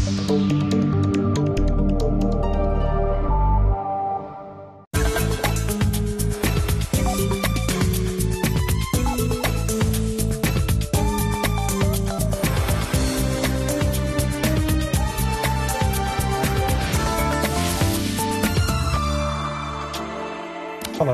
Hello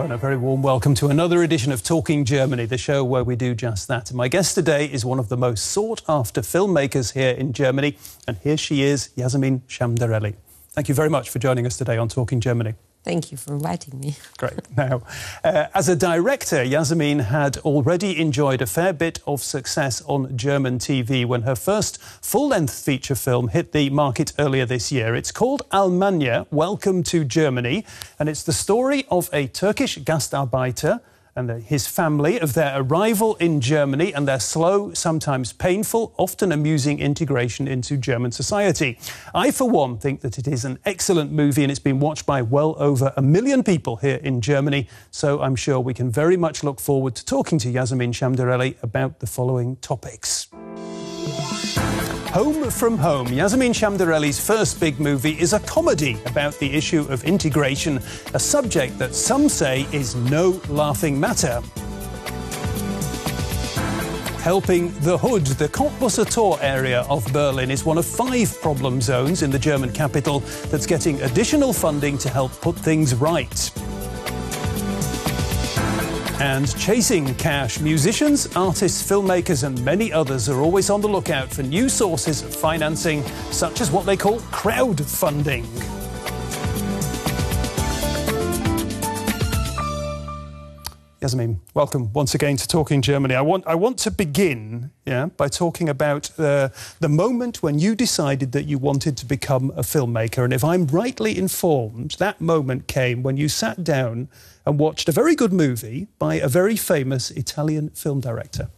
and a very warm welcome to another edition of Talking Germany, the show where we do just that. And my guest today is one of the most sought-after filmmakers here in Germany, and here she is, Yasemin Şamdereli. Thank you very much for joining us today on Talking Germany. Thank you for inviting me. Great. Now, as a director, Yasemin had already enjoyed a fair bit of success on German TV when her first full-length feature film hit the market earlier this year. It's called Almanya, Welcome to Germany, and it's the story of a Turkish Gastarbeiter and his family, of their arrival in Germany and their slow, sometimes painful, often amusing integration into German society. I, for one, think that it is an excellent movie and it's been watched by well over 1 million people here in Germany, so I'm sure we can very much look forward to talking to Yasemin Şamdereli about the following topics. Home from Home, Yasemin Şamdereli's first big movie, is a comedy about the issue of integration, a subject that some say is no laughing matter. Helping the Hood, the Cottbusser Tor area of Berlin is one of 5 problem zones in the German capital that's getting additional funding to help put things right. And chasing cash, musicians, artists, filmmakers and many others are always on the lookout for new sources of financing, such as what they call crowdfunding. Yasemin, welcome once again to Talking Germany. I want to begin by talking about the moment when you decided that you wanted to become a filmmaker. And if I'm rightly informed, that moment came when you sat down and watched a very good movie by a very famous Italian film director.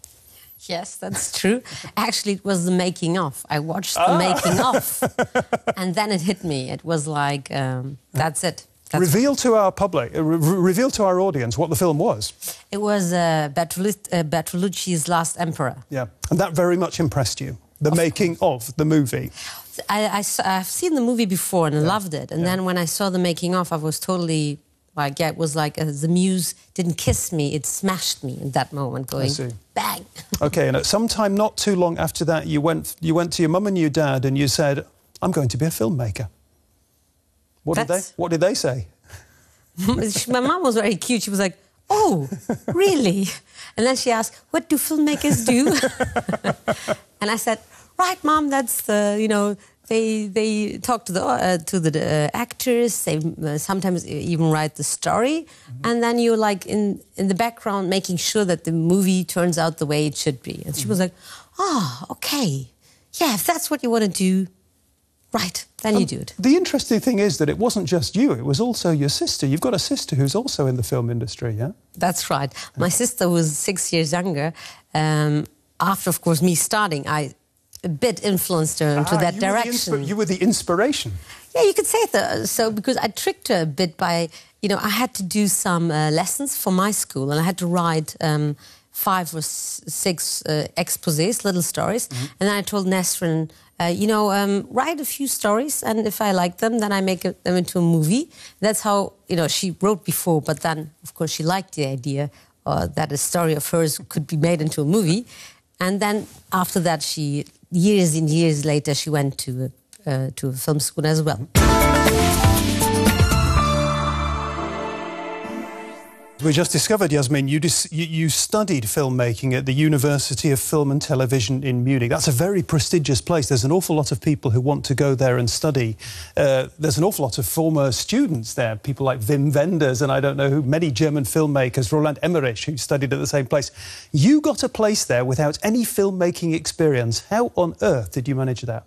Yes, that's true. Actually, it was the making of. I watched the making of, and then it hit me. It was like, that's it. Reveal to our public, reveal to our audience what the film was. It was Bertolucci's Last Emperor. Yeah, and that very much impressed you, the making of the movie. I've seen the movie before and loved it. And then when I saw the making of, I was totally... Like, yeah, it was like the muse didn't kiss me, it smashed me in that moment, going bang. OK, and at some time not too long after that, you went to your mum and your dad and you said, I'm going to be a filmmaker. What did they say? My mum was very cute. She was like, oh, really? And then she asked, what do filmmakers do? And I said, right, Mum, that's the, you know... They talk to the actors. They sometimes even write the story, and then you're like in the background making sure that the movie turns out the way it should be. And she was like, "Oh, okay, yeah, if that's what you want to do, right, then you do it." The interesting thing is that it wasn't just you; it was also your sister. You've got a sister who's also in the film industry, yeah? That's right. My sister was 6 years younger. After, of course, me starting, I a bit influenced her into that direction. You were the inspiration. Yeah, you could say that. So, because I tricked her a bit by, you know, I had to do some lessons for my school, and I had to write 5 or 6 exposés, little stories. And then I told Nesrin, you know, write a few stories, and if I like them, then I make them into a movie. That's how, you know, she wrote before, but then, of course, she liked the idea that a story of hers could be made into a movie. And then after that, she... Years and years later, she went to a film school as well. We just discovered, Yasemin, you studied filmmaking at the University of Film and Television in Munich. That's a very prestigious place. There's an awful lot of people who want to go there and study. There's an awful lot of former students there, people like Wim Wenders and I don't know who, many German filmmakers, Roland Emmerich, who studied at the same place. You got a place there without any filmmaking experience. How on earth did you manage that?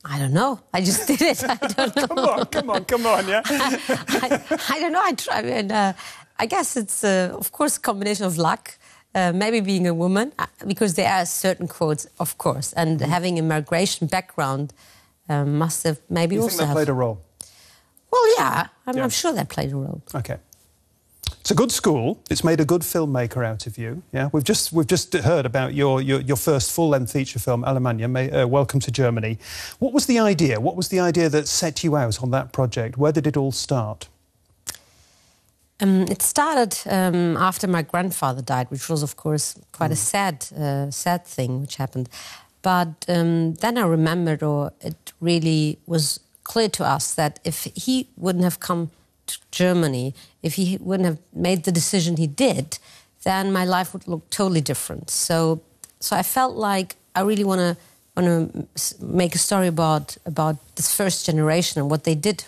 I don't know. I just did it. I don't know. Come on, yeah? I don't know. I tried. I guess it's, of course, a combination of luck, maybe being a woman, because there are certain quotes, of course, and having a migration background must have maybe you also... think that played a role? Well, yeah, I'm sure that played a role. OK. It's a good school. It's made a good filmmaker out of you. Yeah, we've just heard about your first full-length feature film, Almanya, Welcome to Germany. What was the idea? What was the idea that set you out on that project? Where did it all start? It started after my grandfather died, which was, of course, quite a sad thing which happened. But then I remembered, or it really was clear to us that if he wouldn't have come to Germany, if he wouldn't have made the decision he did, then my life would look totally different. So I felt like I really want to make a story about this first generation and what they did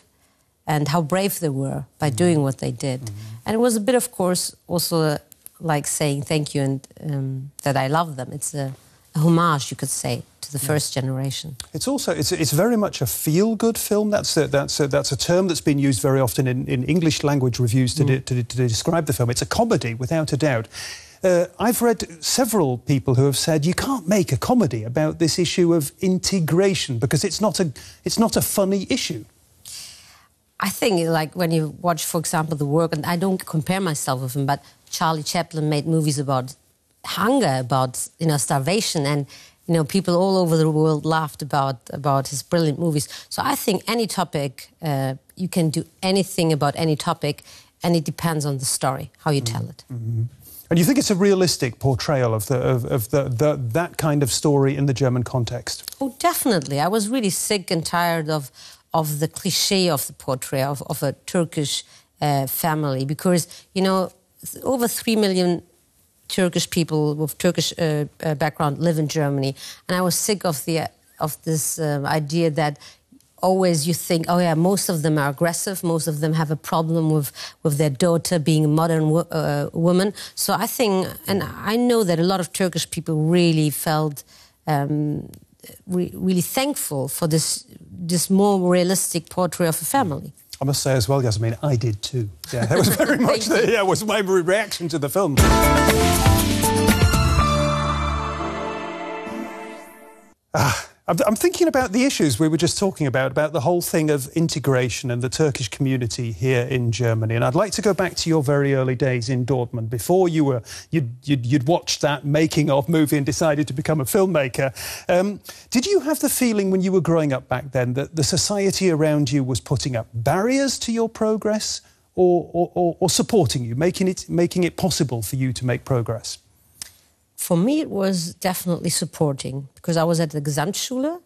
and how brave they were by doing what they did. And it was a bit, of course, also like saying thank you and that I love them. It's a homage, you could say, to the first generation. It's also it's very much a feel-good film. That's a term that's been used very often in English language reviews to describe the film. It's a comedy, without a doubt. I've read several people who have said you can't make a comedy about this issue of integration because it's not a funny issue. I think, like, when you watch, for example, The Work, and I don't compare myself with him, but Charlie Chaplin made movies about hunger, about, you know, starvation, and, you know, people all over the world laughed about his brilliant movies. So I think any topic, you can do anything about any topic, and it depends on the story, how you tell it. And you think it's a realistic portrayal of that kind of story in the German context? Oh, definitely. I was really sick and tired of the cliché of the portrayal of a Turkish family, because, you know, over 3 million Turkish people with Turkish background live in Germany, and I was sick of this idea that always you think, oh yeah, most of them are aggressive, most of them have a problem with their daughter being a modern woman. So I think, and I know that a lot of Turkish people really felt really thankful for this more realistic portrait of a family. I must say as well, Yasemin, I did too. Yeah, that was very much was my reaction to the film. I'm thinking about the issues we were just talking about the whole thing of integration and the Turkish community here in Germany. And I'd like to go back to your very early days in Dortmund, before you'd watched that making-of movie and decided to become a filmmaker. Did you have the feeling when you were growing up back then that the society around you was putting up barriers to your progress, or supporting you, making it possible for you to make progress? For me, it was definitely supporting, because I was at the Gesamtschule,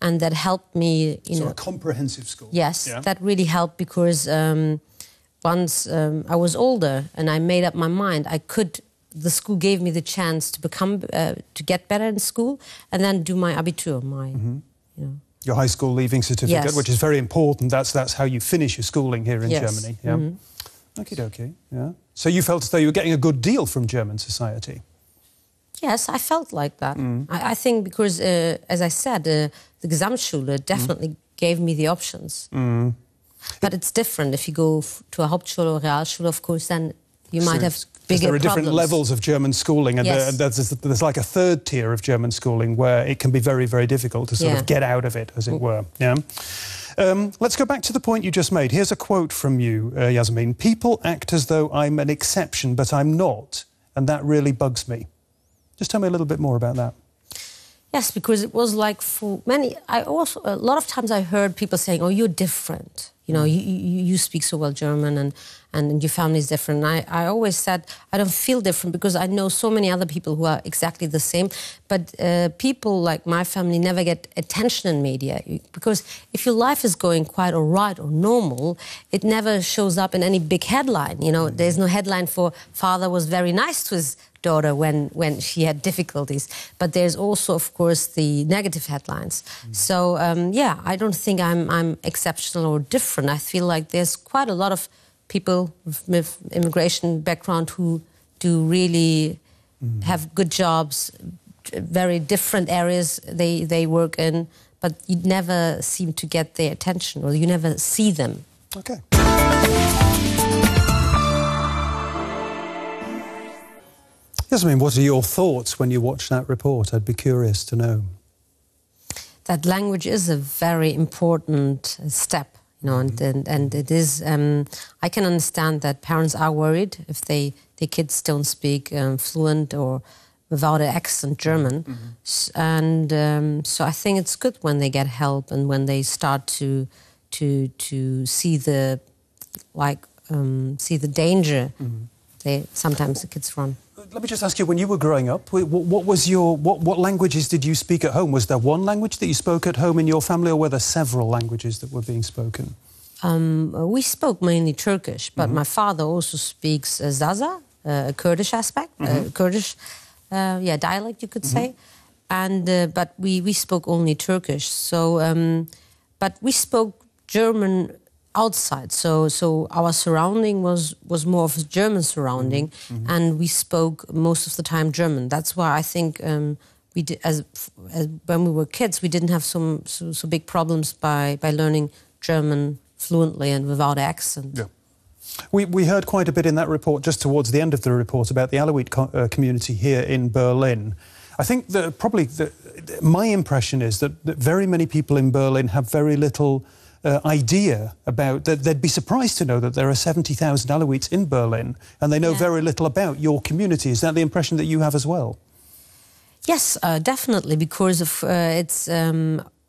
and that helped me. So a comprehensive school. Yes, yeah. That really helped, because once I was older and I made up my mind, the school gave me the chance to get better in school and then do my Abitur, your high school leaving certificate, yes. Which is very important. That's how you finish your schooling here in yes. Germany. Yeah. Okie dokie. Yeah. So you felt as though you were getting a good deal from German society. Yes, I felt like that. I think because, as I said, the Gesamtschule definitely gave me the options. But it's different. If you go to a Hauptschule or Realschule, of course, then you might have bigger there are problems. Different levels of German schooling, and, yes. there's like a third tier of German schooling where it can be very, very difficult to sort of get out of it, as it were. Yeah. Let's go back to the point you just made. Here's a quote from you, Yasemin. "People act as though I'm an exception, but I'm not, and that really bugs me." Just tell me a little bit more about that. Yes, because it was like for many. A lot of times I heard people saying, "Oh, you're different. You know, you speak so well German, and your family is different." And I always said I don't feel different, because I know so many other people who are exactly the same. But people like my family never get attention in media, because if your life is going quite all right or normal, it never shows up in any big headline. You know, there's no headline for "Father was very nice to his daughter when she had difficulties." But there's also, of course, the negative headlines. So yeah, I don't think I'm exceptional or different. I feel like there's quite a lot of people with immigration background who do really have good jobs, very different areas they work in, but you never seem to get their attention, or you never see them. Okay. Yasemin, what are your thoughts when you watch that report? I'd be curious to know. That language is a very important step. You you know, and it is. I can understand that parents are worried if their kids don't speak fluent or without an accent German, and so I think it's good when they get help and when they start to see the danger. Sometimes the kids run. Let me just ask you, when you were growing up, what languages did you speak at home? Was there one language that you spoke at home in your family, or were there several languages that were being spoken? We spoke mainly Turkish, but my father also speaks Zaza, a Kurdish aspect, Kurdish dialect, you could say. And but we spoke only Turkish. So, but we spoke German outside. So our surrounding was more of a German surrounding, and we spoke most of the time German. That's why I think we did, as when we were kids, we didn't have so big problems by learning German fluently and without accent. Yeah. We heard quite a bit in that report, just towards the end of the report, about the Alawite community here in Berlin. I think that my impression is that very many people in Berlin have very little idea about that. They'd be surprised to know that there are 70,000 Alawites in Berlin, and they know very little about your community. Is that the impression that you have as well? Yes, definitely, because of it's.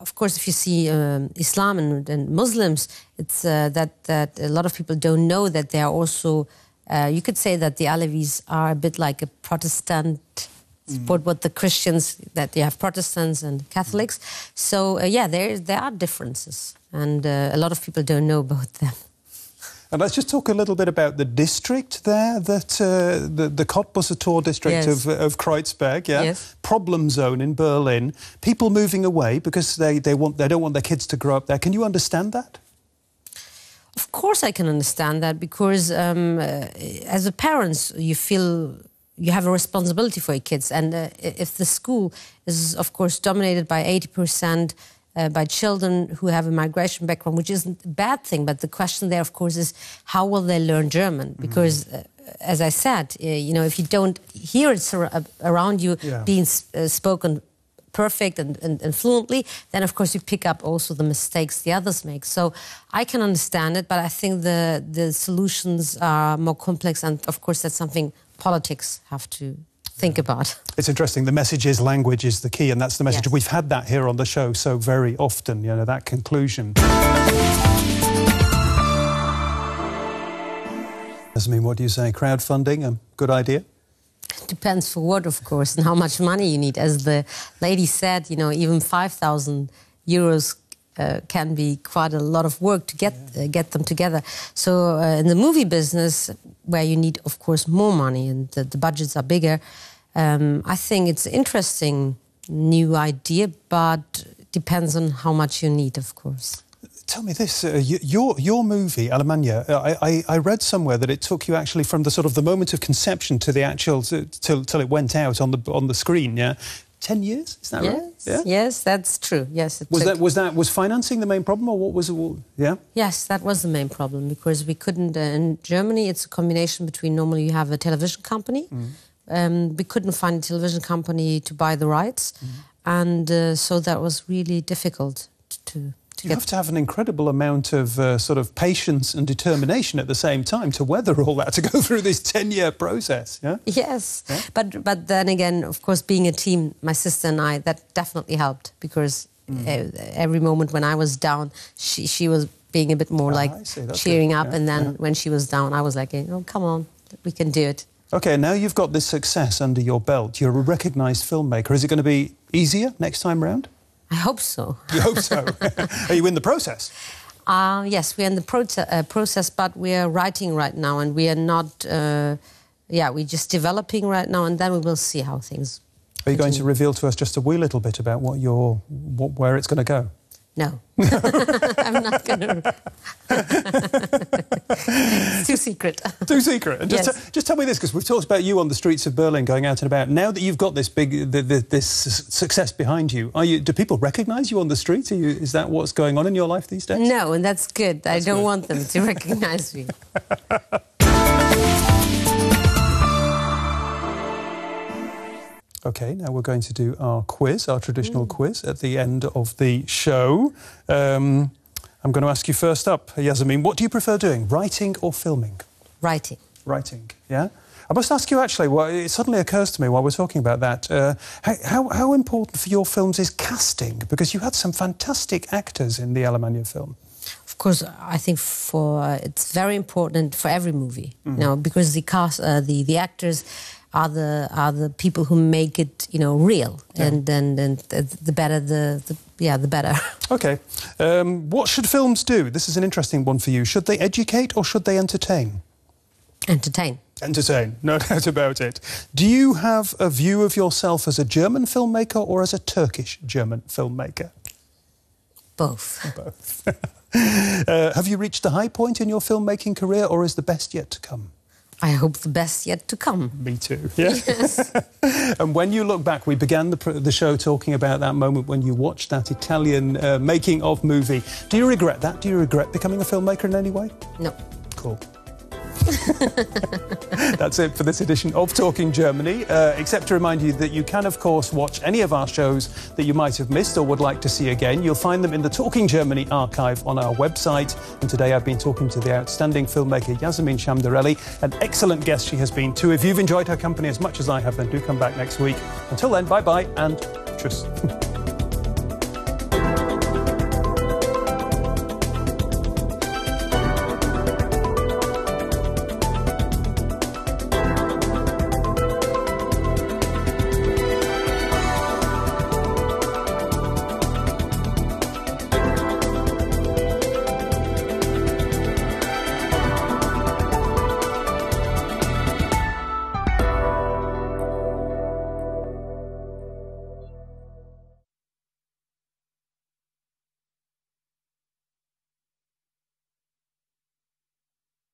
Of course, if you see Islam and Muslims, it's that a lot of people don't know that they are also. You could say that the Alevis are a bit like a Protestant. What the Christians, that you have Protestants and Catholics. So there are differences, and a lot of people don't know about them. And let's just talk a little bit about the district there, that the Cottbusser-Tor district of Kreuzberg, problem zone in Berlin. People moving away because they don't want their kids to grow up there. Can you understand that? Of course, I can understand that, because as a parent, you feel you have a responsibility for your kids, and if the school is, of course, dominated by 80%. By children who have a migration background, which isn't a bad thing, but the question there, of course, is how will they learn German? Because, as I said, you know, if you don't hear it around you being spoken perfect and fluently, then, of course, you pick up also the mistakes the others make. So I can understand it, but I think the solutions are more complex, and, of course, that's something politics have to think about. It's interesting. The message is language is the key, and that's the message. We've had that here on the show so very often, you know, that conclusion. Yasemin, what do you say? Crowdfunding, a good idea? Depends for what, of course, and how much money you need. As the lady said, you know, even 5,000 euros can be quite a lot of work to get them together. So in the movie business, where you need, of course, more money and the budgets are bigger, I think it's an interesting new idea, but depends on how much you need, of course. Tell me this, your movie, Almanya, I read somewhere that it took you actually from the sort of the moment of conception to the actual, till it went out on the screen, 10 years, is that right? Yeah? Yes, that's true. Yes. Was financing the main problem, or what was it? Yeah. Yes, that was the main problem, because we couldn't. In Germany, it's a combination between normally you have a television company. We couldn't find a television company to buy the rights, and so that was really difficult to. You have to have an incredible amount of sort of patience and determination at the same time to weather all that, to go through this 10-year process, yeah? Yes, but then again, of course, being a team, my sister and I, that definitely helped, because every moment when I was down, she was being a bit more like cheering up, and then when she was down, I was like, oh, come on, we can do it. OK, now you've got this success under your belt. You're a recognised filmmaker. Is it going to be easier next time round? I hope so. You hope so? Are you in the process? Yes, we're in the process, but we are writing right now, and we are not... we're just developing right now, and then we will see how things Are you going to reveal to us just a wee little bit about where it's going to go? No. I'm not going to... It's too secret. Too secret. And just tell me this, because we've talked about you on the streets of Berlin going out and about. Now that you've got this this success behind you, do people recognise you on the street? Is that what's going on in your life these days? No, and that's good. I don't want them to recognise me. OK, now we're going to do our quiz, our traditional quiz, at the end of the show. I'm going to ask you first up, Yasemin, what do you prefer doing, writing or filming? Writing. Writing, yeah? I must ask you, actually, well, it suddenly occurs to me while we're talking about that, how important for your films is casting? Because you had some fantastic actors in the Almanya film. Of course, I think it's very important for every movie, you know, because the cast, the actors are the people who make it, you know, real, and the better the better. Okay, what should films do? This is an interesting one for you. Should they educate or should they entertain? Entertain. Entertain, no doubt about it. Do you have a view of yourself as a German filmmaker or as a Turkish-German filmmaker? Both. Both. Have you reached the high point in your filmmaking career, or is the best yet to come? I hope the best yet to come. Me too. Yeah? Yes. And when you look back, we began the show talking about that moment when you watched that Italian making-of movie. Do you regret that? Do you regret becoming a filmmaker in any way? No. Cool. That's it for this edition of Talking Germany, except to remind you that you can, of course, watch any of our shows that you might have missed or would like to see again. You'll find them in the Talking Germany archive on our website. And today I've been talking to the outstanding filmmaker Yasemin Şamdereli, an excellent guest she has been too. If you've enjoyed her company as much as I have, then do come back next week. Until then, bye-bye and tschüss.